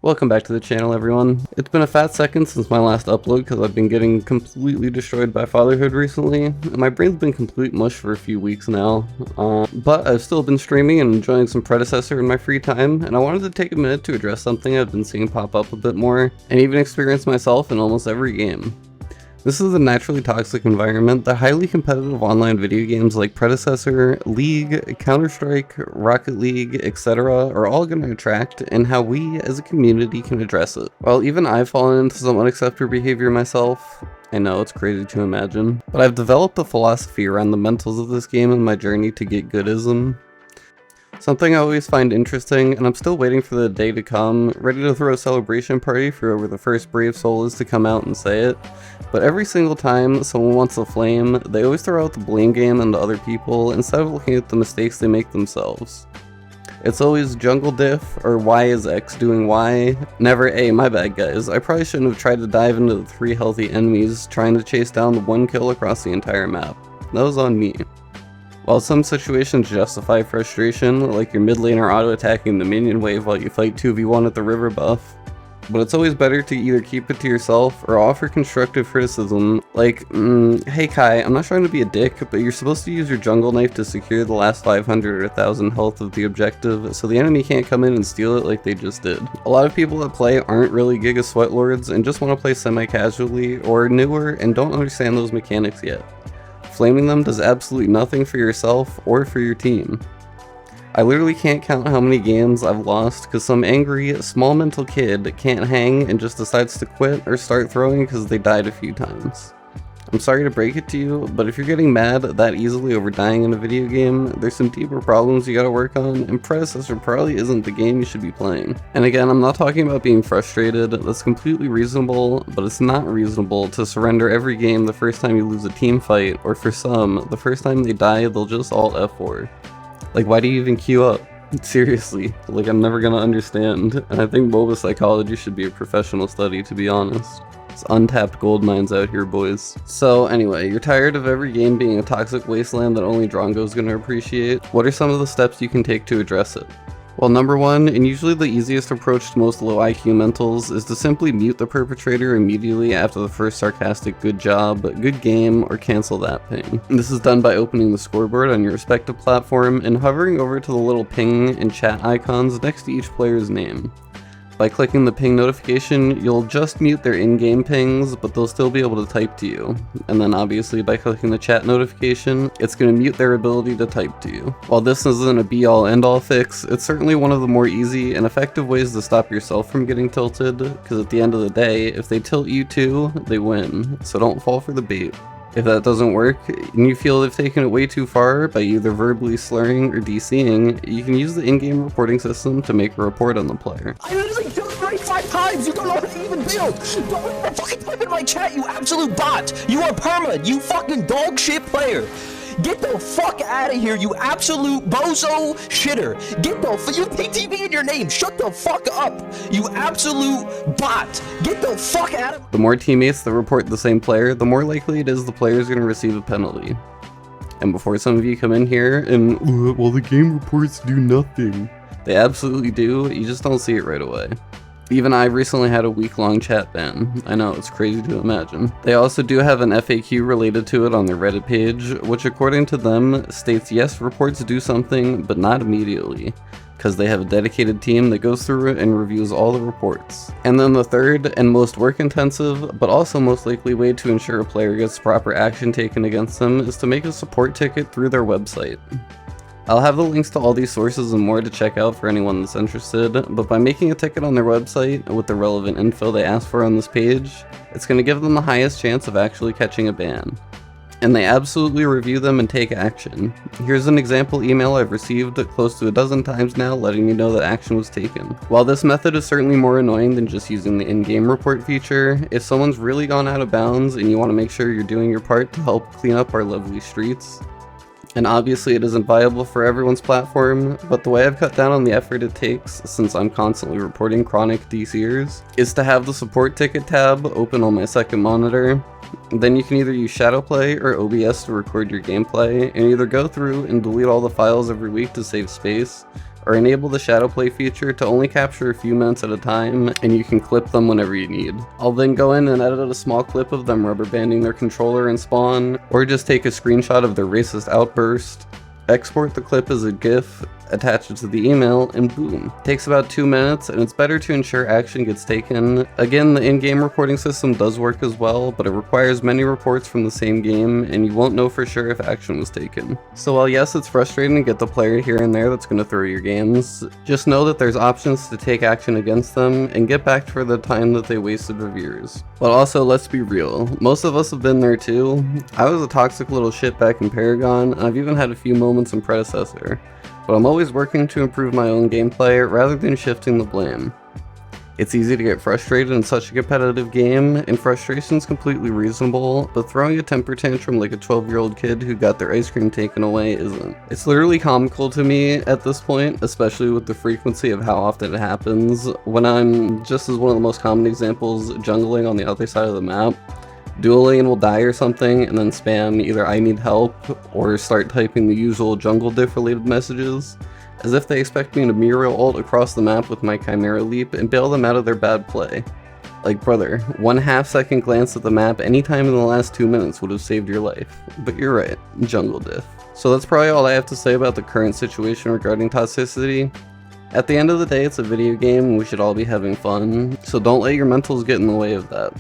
Welcome back to the channel, everyone. It's been a fat second since my last upload because I've been getting completely destroyed by fatherhood recently, and my brain's been complete mush for a few weeks now. But I've still been streaming and enjoying some Predecessor in my free time, and I wanted to take a minute to address something I've been seeing pop up a bit more, and even experience myself in almost every game. This is a naturally toxic environment that highly competitive online video games like Predecessor, League, Counter-Strike, Rocket League, etc. are all going to attract, and how we as a community can address it. While even I've fallen into some unacceptable behavior myself, I know it's crazy to imagine, but I've developed a philosophy around the mentals of this game in my journey to get goodism. Something I always find interesting, and I'm still waiting for the day to come, ready to throw a celebration party for whoever the first brave soul is to come out and say it. But every single time someone wants a flame, they always throw out the blame game onto other people instead of looking at the mistakes they make themselves. It's always jungle diff, or why is X doing Y, never hey my bad guys, I probably shouldn't have tried to dive into the 3 healthy enemies trying to chase down the 1 kill across the entire map. That was on me. While some situations justify frustration, like your mid laner auto-attacking the minion wave while you fight 2v1 at the river buff, but it's always better to either keep it to yourself or offer constructive criticism, like, hey Kai, I'm not trying to be a dick, but you're supposed to use your jungle knife to secure the last 500 or 1000 health of the objective, so the enemy can't come in and steal it like they just did. A lot of people that play aren't really Giga Sweatlords and just want to play semi-casually, or newer and don't understand those mechanics yet. Flaming them does absolutely nothing for yourself or for your team. I literally can't count how many games I've lost because some angry, small mental kid can't hang and just decides to quit or start throwing because they died a few times. I'm sorry to break it to you, but if you're getting mad that easily over dying in a video game, there's some deeper problems you gotta work on, and Predecessor probably isn't the game you should be playing. And again, I'm not talking about being frustrated, that's completely reasonable, but it's not reasonable to surrender every game the first time you lose a team fight, or for some, the first time they die, they'll just alt F4. Like, why do you even queue up? Seriously, like, I'm never gonna understand, and I think MOBA psychology should be a professional study, to be honest. It's untapped gold mines out here, boys. So anyway, you're tired of every game being a toxic wasteland that only Drongo's gonna appreciate? What are some of the steps you can take to address it? Well, number one, and usually the easiest approach to most low IQ mentals, is to simply mute the perpetrator immediately after the first sarcastic good job, good game, or cancel that ping. This is done by opening the scoreboard on your respective platform and hovering over to the little ping and chat icons next to each player's name. By clicking the ping notification, you'll just mute their in-game pings, but they'll still be able to type to you. And then obviously by clicking the chat notification, it's going to mute their ability to type to you. While this isn't a be-all end-all fix, it's certainly one of the more easy and effective ways to stop yourself from getting tilted, because at the end of the day, if they tilt you too, they win. So don't fall for the bait. If that doesn't work, and you feel they've taken it way too far by either verbally slurring or DCing, you can use the in-game reporting system to make a report on the player. I literally killed you like 5 times! You don't know how to even build! Don't even fucking type in my chat, you absolute bot! You are perma, you fucking dog shit player! Get the fuck out of here, you absolute bozo shitter! Get the you PTV in your name! Shut the fuck up! You absolute bot! Get the fuck out of— The more teammates that report the same player, the more likely it is the player is going to receive a penalty. And before some of you come in here and, well, the game reports do nothing. They absolutely do, you just don't see it right away. Even I recently had a week-long chat ban. I know, it's crazy to imagine. They also do have an FAQ related to it on their Reddit page, which according to them states yes, reports do something, but not immediately, because they have a dedicated team that goes through it and reviews all the reports. And then the third and most work-intensive, but also most likely way to ensure a player gets proper action taken against them is to make a support ticket through their website. I'll have the links to all these sources and more to check out for anyone that's interested, but by making a ticket on their website with the relevant info they ask for on this page, it's going to give them the highest chance of actually catching a ban. And they absolutely review them and take action. Here's an example email I've received close to a dozen times now letting me know that action was taken. While this method is certainly more annoying than just using the in-game report feature, if someone's really gone out of bounds and you want to make sure you're doing your part to help clean up our lovely streets, and obviously it isn't viable for everyone's platform, but the way I've cut down on the effort it takes, since I'm constantly reporting chronic DCers, is to have the support ticket tab open on my second monitor. Then you can either use Shadowplay or OBS to record your gameplay, and either go through and delete all the files every week to save space, or enable the shadow play feature to only capture a few minutes at a time, and you can clip them whenever you need. I'll then go in and edit a small clip of them rubber banding their controller in Spawn, or just take a screenshot of their racist outburst, export the clip as a GIF, attach it to the email, and boom. Takes about 2 minutes, and it's better to ensure action gets taken. Again, the in-game reporting system does work as well, but it requires many reports from the same game, and you won't know for sure if action was taken. So while yes, it's frustrating to get the player here and there that's going to throw your games, just know that there's options to take action against them and get back for the time that they wasted with viewers. But also, let's be real, most of us have been there too. I was a toxic little shit back in Paragon, and I've even had a few moments in Predecessor. But I'm always working to improve my own gameplay rather than shifting the blame. It's easy to get frustrated in such a competitive game, and frustration's completely reasonable, but throwing a temper tantrum like a 12-year-old kid who got their ice cream taken away isn't. It's literally comical to me at this point, especially with the frequency of how often it happens, when I'm, just as one of the most common examples, jungling on the other side of the map. Dueling will die or something, and then spam either I need help, or start typing the usual jungle diff related messages, as if they expect me to Muriel ult across the map with my Chimera Leap and bail them out of their bad play. Like brother, 1/2 second glance at the map anytime in the last 2 minutes would have saved your life. But you're right, jungle diff. So that's probably all I have to say about the current situation regarding toxicity. At the end of the day, it's a video game and we should all be having fun, so don't let your mentals get in the way of that.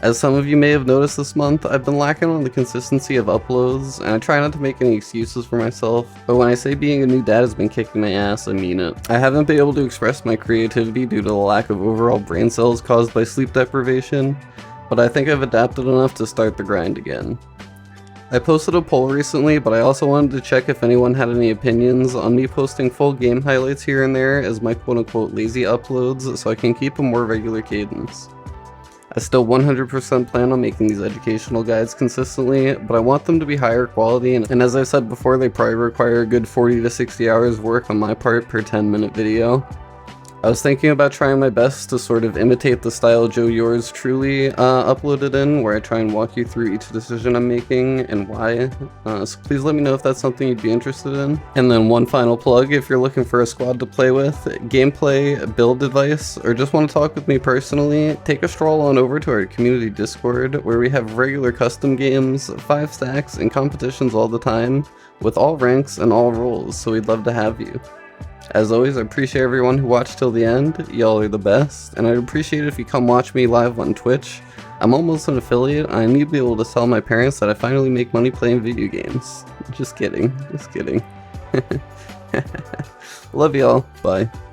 As some of you may have noticed this month, I've been lacking on the consistency of uploads, and I try not to make any excuses for myself, but when I say being a new dad has been kicking my ass, I mean it. I haven't been able to express my creativity due to the lack of overall brain cells caused by sleep deprivation, but I think I've adapted enough to start the grind again. I posted a poll recently, but I also wanted to check if anyone had any opinions on me posting full game highlights here and there as my quote-unquote lazy uploads so I can keep a more regular cadence. I still 100% plan on making these educational guides consistently, but I want them to be higher quality, and as I said before, they probably require a good 40 to 60 hours work on my part per 10-minute video. I was thinking about trying my best to sort of imitate the style Joe Yours Truly uploaded in, where I try and walk you through each decision I'm making and why, so please let me know if that's something you'd be interested in. And then one final plug, if you're looking for a squad to play with, gameplay, build advice, or just want to talk with me personally, take a stroll on over to our community Discord, where we have regular custom games, 5 stacks, and competitions all the time, with all ranks and all roles, so we'd love to have you. As always, I appreciate everyone who watched till the end, y'all are the best, and I'd appreciate it if you come watch me live on Twitch. I'm almost an affiliate, and I need to be able to tell my parents that I finally make money playing video games. Just kidding, just kidding. Love y'all, bye.